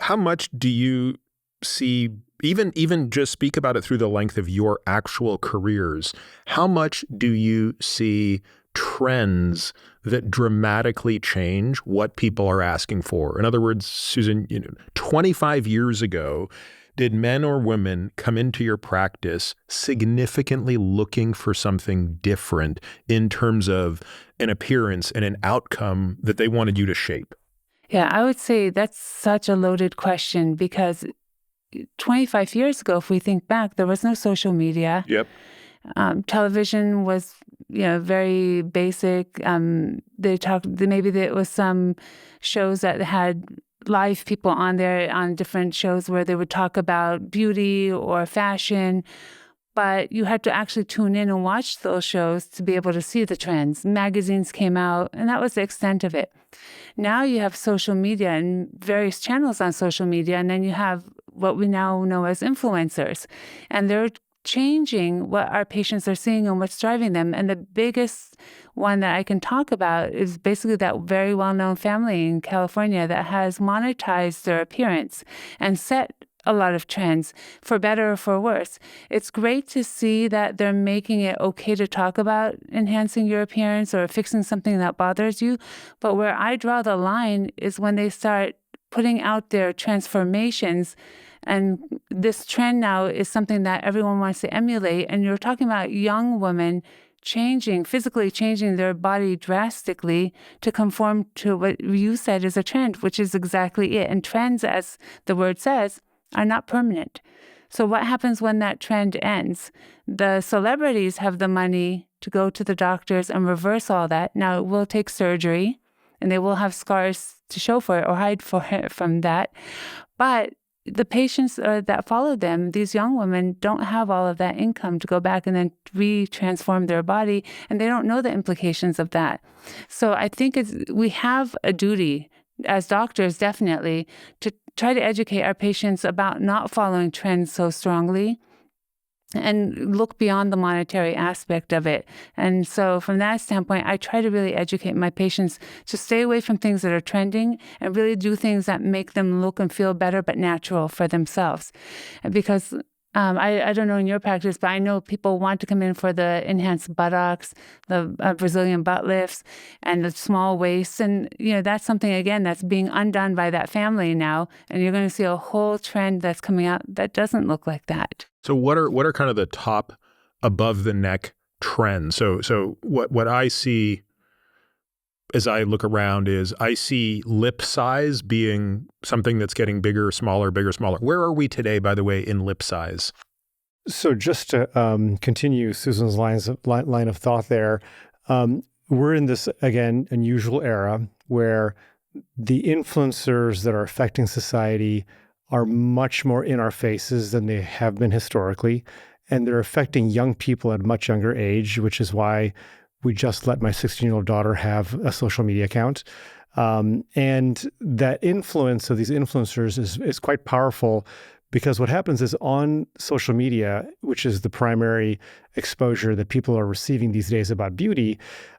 how much do you see, even just speak about it through the length of your actual careers, how much do you see trends that dramatically change what people are asking for? In other words, Suzan, 25 years ago, did men or women come into your practice significantly looking for something different in terms of an appearance and an outcome that they wanted you to shape? Yeah, I would say that's such a loaded question because 25 years ago, if we think back, there was no social media. Yep. Television was, very basic. Maybe there was some shows that had live people on there on different shows where they would talk about beauty or fashion, but you had to actually tune in and watch those shows to be able to see the trends. Magazines came out, and that was the extent of it. Now you have social media and various channels on social media, and then you have what we now know as influencers, and they're changing what our patients are seeing and what's driving them. And the biggest one that I can talk about is basically that very well-known family in California that has monetized their appearance and set a lot of trends, for better or for worse. It's great to see that they're making it okay to talk about enhancing your appearance or fixing something that bothers you. But where I draw the line is when they start putting out their transformations. And this trend now is something that everyone wants to emulate. And you're talking about young women physically changing their body drastically to conform to what you said is a trend, which is exactly it. And trends, as the word says, are not permanent. So what happens when that trend ends? The celebrities have the money to go to the doctors and reverse all that. Now, it will take surgery, and they will have scars to show for it or hide from that. But the patients that follow them, these young women, don't have all of that income to go back and then re-transform their body, and they don't know the implications of that. So I think we have a duty as doctors, definitely, to try to educate our patients about not following trends so strongly and look beyond the monetary aspect of it. And so from that standpoint, I try to really educate my patients to stay away from things that are trending and really do things that make them look and feel better but natural for themselves. Because I don't know in your practice, but I know people want to come in for the enhanced buttocks, the Brazilian butt lifts, and the small waist. And, that's something, again, that's being undone by that family now. And you're going to see a whole trend that's coming out that doesn't look like that. So what are kind of the top above the neck trends? So what I see as I look around is I see lip size being something that's getting bigger, smaller, bigger, smaller. Where are we today, by the way, in lip size? So just to continue Susan's line of thought there, we're in this, again, unusual era where the influencers that are affecting society are much more in our faces than they have been historically. And they're affecting young people at a much younger age, which is why we just let my 16-year-old daughter have a social media account. And that influence of these influencers is quite powerful because what happens is on social media, which is the primary exposure that people are receiving these days about beauty,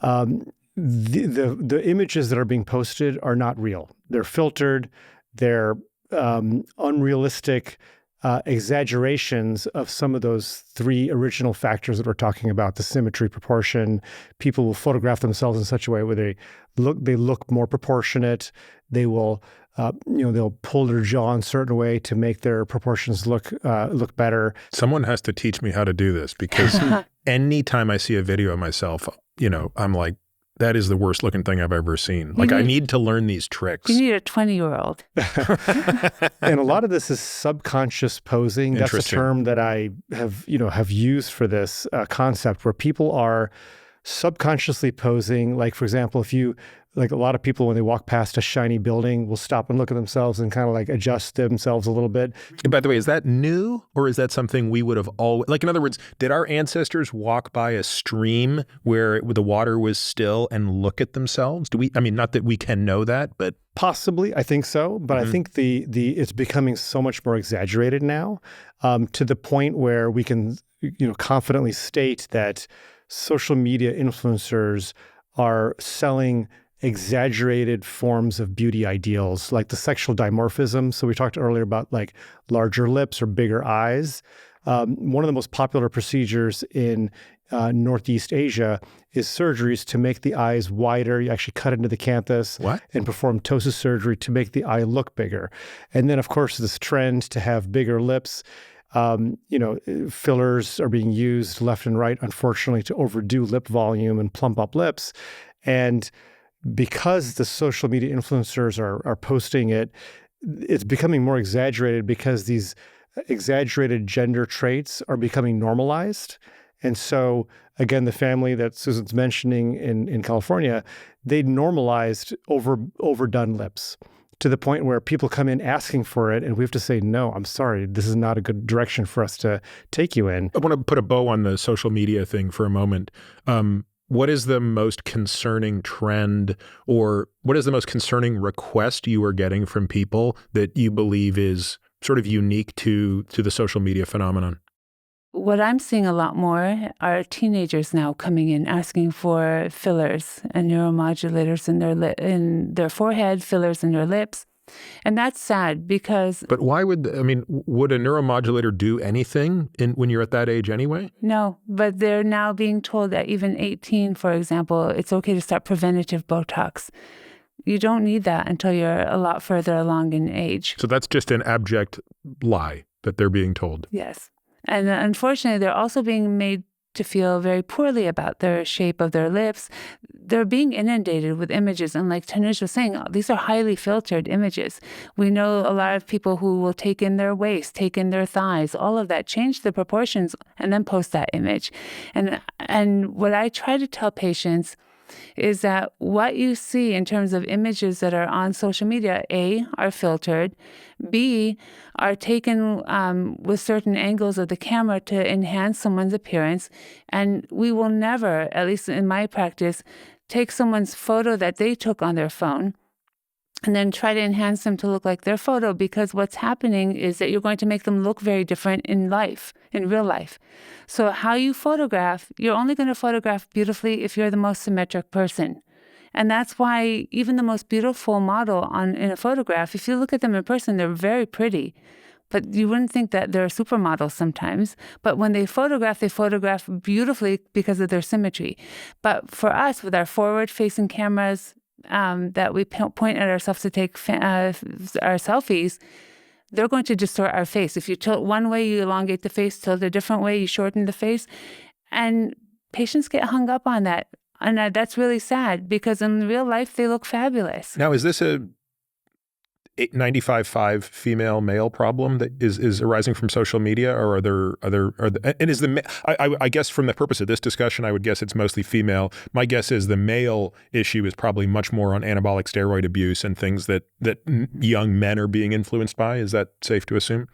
the images that are being posted are not real. They're filtered. They're unrealistic exaggerations of some of those three original factors that we're talking about: the symmetry, proportion. People will photograph themselves in such a way where they look more proportionate. They will, they'll pull their jaw in a certain way to make their proportions look better. Someone has to teach me how to do this because anytime I see a video of myself, I'm like, that is the worst looking thing I've ever seen. I need to learn these tricks. You need a 20-year-old. And a lot of this is subconscious posing. That's a term that I have used for this concept where people are subconsciously posing. Like, for example, a lot of people, when they walk past a shiny building, will stop and look at themselves and kind of adjust themselves a little bit. By the way, is that new or is that something we would have always, in other words, did our ancestors walk by a stream where the water was still and look at themselves? Not that we can know that, but possibly, I think so. But I think it's becoming so much more exaggerated now, to the point where we can, confidently state that social media influencers are selling exaggerated forms of beauty ideals, like the sexual dimorphism. So we talked earlier about like larger lips or bigger eyes. One of the most popular procedures in Northeast Asia is surgeries to make the eyes wider. You actually cut into the canthus and perform ptosis surgery to make the eye look bigger. And then, of course, this trend to have bigger lips. Fillers are being used left and right, unfortunately, to overdo lip volume and plump up lips. And because the social media influencers are posting it, it's becoming more exaggerated because these exaggerated gender traits are becoming normalized. And so, again, the family that Suzan's mentioning in California, they normalized overdone lips to the point where people come in asking for it, and we have to say, no, I'm sorry, this is not a good direction for us to take you in. I want to put a bow on the social media thing for a moment. What is the most concerning trend, or what is the most concerning request you are getting from people that you believe is sort of unique to the social media phenomenon? What I'm seeing a lot more are teenagers now coming in asking for fillers and neuromodulators in their forehead, fillers in their lips. And that's sad because... But why would a neuromodulator do anything when you're at that age anyway? No, but they're now being told that even 18, for example, it's okay to start preventative Botox. You don't need that until you're a lot further along in age. So that's just an abject lie that they're being told. Yes. And unfortunately, they're also being made to feel very poorly about their shape of their lips. They're being inundated with images. And like Tanuj was saying, these are highly filtered images. We know a lot of people who will take in their waist, take in their thighs, all of that, change the proportions, and then post that image. And what I try to tell patients is that what you see in terms of images that are on social media, A, are filtered, B, are taken with certain angles of the camera to enhance someone's appearance. And we will never, at least in my practice, take someone's photo that they took on their phone and then try to enhance them to look like their photo, because what's happening is that you're going to make them look very different in life, in real life. So how you photograph, you're only going to photograph beautifully if you're the most symmetric person. And that's why even the most beautiful model in a photograph, if you look at them in person, they're very pretty. But you wouldn't think that they're supermodels sometimes. But when they photograph beautifully because of their symmetry. But for us, with our forward-facing cameras, that we point at ourselves to take our selfies, they're going to distort our face. If you tilt one way, you elongate the face, tilt a different way, you shorten the face. And patients get hung up on that. And that's really sad because in real life, they look fabulous. Now, is this a 95-5 female-male problem that is arising from social media, or are there and is I guess from the purpose of this discussion, I would guess it's mostly female. My guess is the male issue is probably much more on anabolic steroid abuse and things that young men are being influenced by. Is that safe to assume?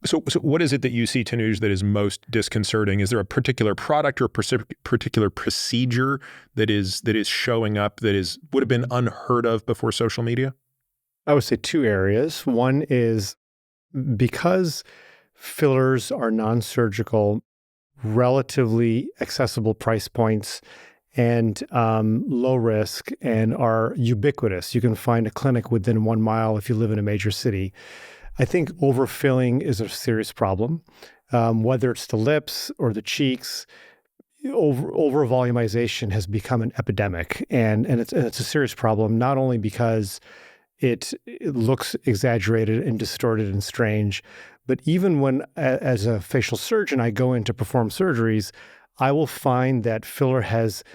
So what is it that you see, Tanuj, that is most disconcerting? Is there a particular product or particular procedure that is showing up that would have been unheard of before social media? I would say two areas. One is because fillers are non-surgical, relatively accessible price points, and low risk, and are ubiquitous. You can find a clinic within 1 mile if you live in a major city. I think overfilling is a serious problem, whether it's the lips or the cheeks. Over volumization has become an epidemic, and it's a serious problem, not only because it looks exaggerated and distorted and strange, but even when, as a facial surgeon, I go in to perform surgeries, I will find that filler has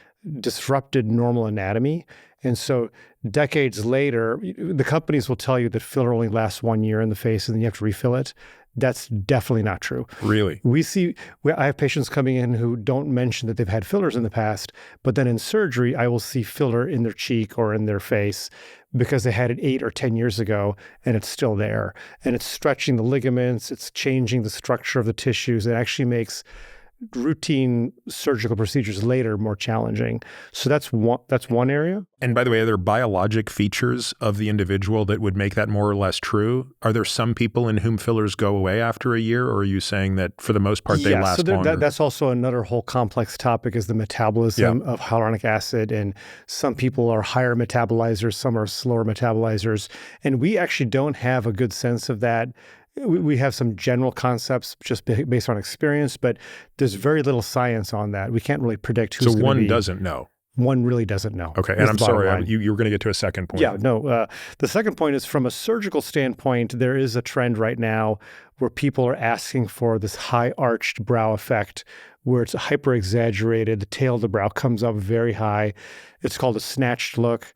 disrupted normal anatomy. And so decades later, the companies will tell you that filler only lasts 1 year in the face and then you have to refill it. That's definitely not true. Really? I have patients coming in who don't mention that they've had fillers in the past, but then in surgery, I will see filler in their cheek or in their face because they had it 8 or 10 years ago and it's still there. And it's stretching the ligaments, it's changing the structure of the tissues. It actually makes routine surgical procedures later more challenging. So that's one area. And by the way, are there biologic features of the individual that would make that more or less true? Are there some people in whom fillers go away after a year, or are you saying that for the most part they last longer? That's also another whole complex topic is the metabolism of hyaluronic acid. And some people are higher metabolizers, some are slower metabolizers. And we actually don't have a good sense of that. We have some general concepts just based on experience, but there's very little science on that. We can't really predict who's going to be. So one doesn't know. One really doesn't know. Okay, and I'm sorry, you were going to get to a second point. Yeah, no. The second point is from a surgical standpoint, there is a trend right now where people are asking for this high-arched brow effect where it's hyper-exaggerated. The tail of the brow comes up very high. It's called a snatched look.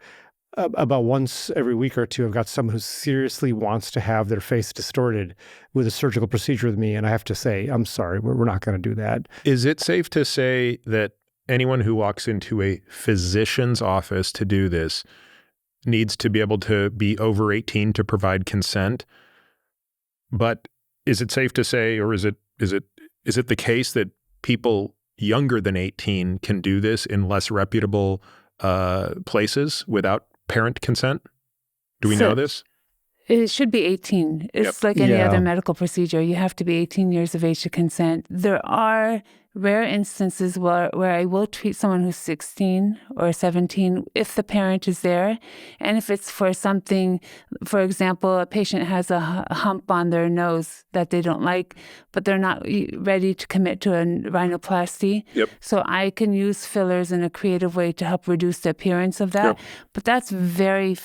About once every week or two, I've got someone who seriously wants to have their face distorted with a surgical procedure with me. And I have to say, I'm sorry, we're not going to do that. Is it safe to say that anyone who walks into a physician's office to do this needs to be able to be over 18 to provide consent? But is it safe to say, or is it the case that people younger than 18 can do this in less reputable places without parent consent? Do we know this? It should be 18. It's like any other medical procedure. You have to be 18 years of age to consent. There are rare instances where I will treat someone who's 16 or 17 if the parent is there. And if it's for something, for example, a patient has a hump on their nose that they don't like, but they're not ready to commit to a rhinoplasty. Yep. So I can use fillers in a creative way to help reduce the appearance of that. Yep. But that's very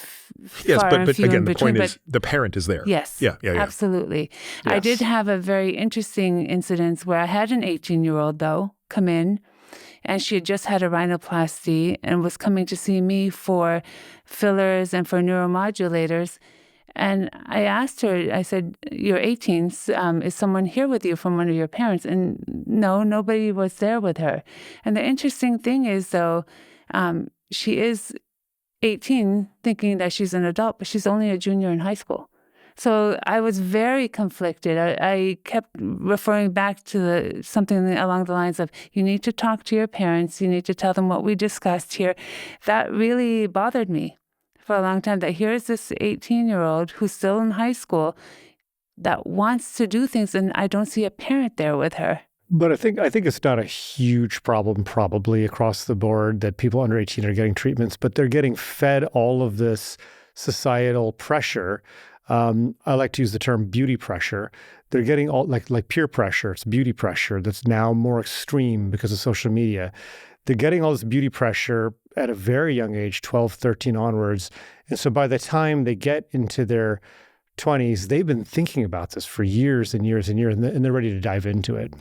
yes, far but few again, in the between. point is the parent is there. Yes. Yeah. Absolutely. Yes. I did have a very interesting incident where I had an 18-year-old, though, come in, and she had just had a rhinoplasty and was coming to see me for fillers and for neuromodulators. And I asked her, I said, you're 18, is someone here with you from one of your parents? And no, nobody was there with her. And the interesting thing is, though, she is 18 thinking that she's an adult, but she's only a junior in high school. So I was very conflicted. I kept referring back to something along the lines of, you need to talk to your parents. You need to tell them what we discussed here. That really bothered me for a long time, that here's this 18-year-old who's still in high school that wants to do things, and I don't see a parent there with her. But I think it's not a huge problem probably across the board that people under 18 are getting treatments, but they're getting fed all of this societal pressure. I like to use the term beauty pressure. They're getting all like peer pressure. It's beauty pressure that's now more extreme because of social media. They're getting all this beauty pressure at a very young age, 12, 13 onwards. And so by the time they get into their 20s, they've been thinking about this for years and years and years, and they're ready to dive into it.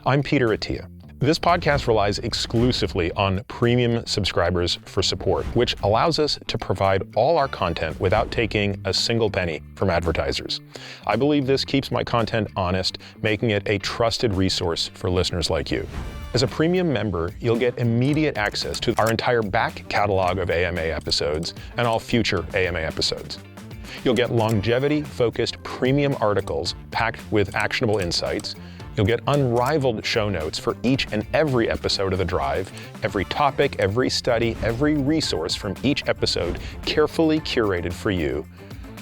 I'm Peter Attia. This podcast relies exclusively on premium subscribers for support, which allows us to provide all our content without taking a single penny from advertisers. I believe this keeps my content honest, making it a trusted resource for listeners like you. As a premium member, you'll get immediate access to our entire back catalog of AMA episodes and all future AMA episodes. You'll get longevity-focused premium articles packed with actionable insights. You'll get unrivaled show notes for each and every episode of The Drive, every topic, every study, every resource from each episode carefully curated for you.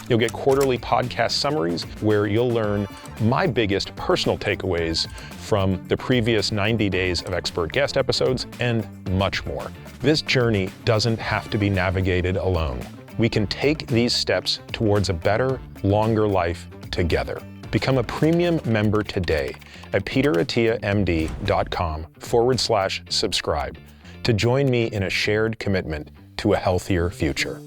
You'll get quarterly podcast summaries where you'll learn my biggest personal takeaways from the previous 90 days of expert guest episodes and much more. This journey doesn't have to be navigated alone. We can take these steps towards a better, longer life together. Become a premium member today at peterattiamd.com/subscribe to join me in a shared commitment to a healthier future.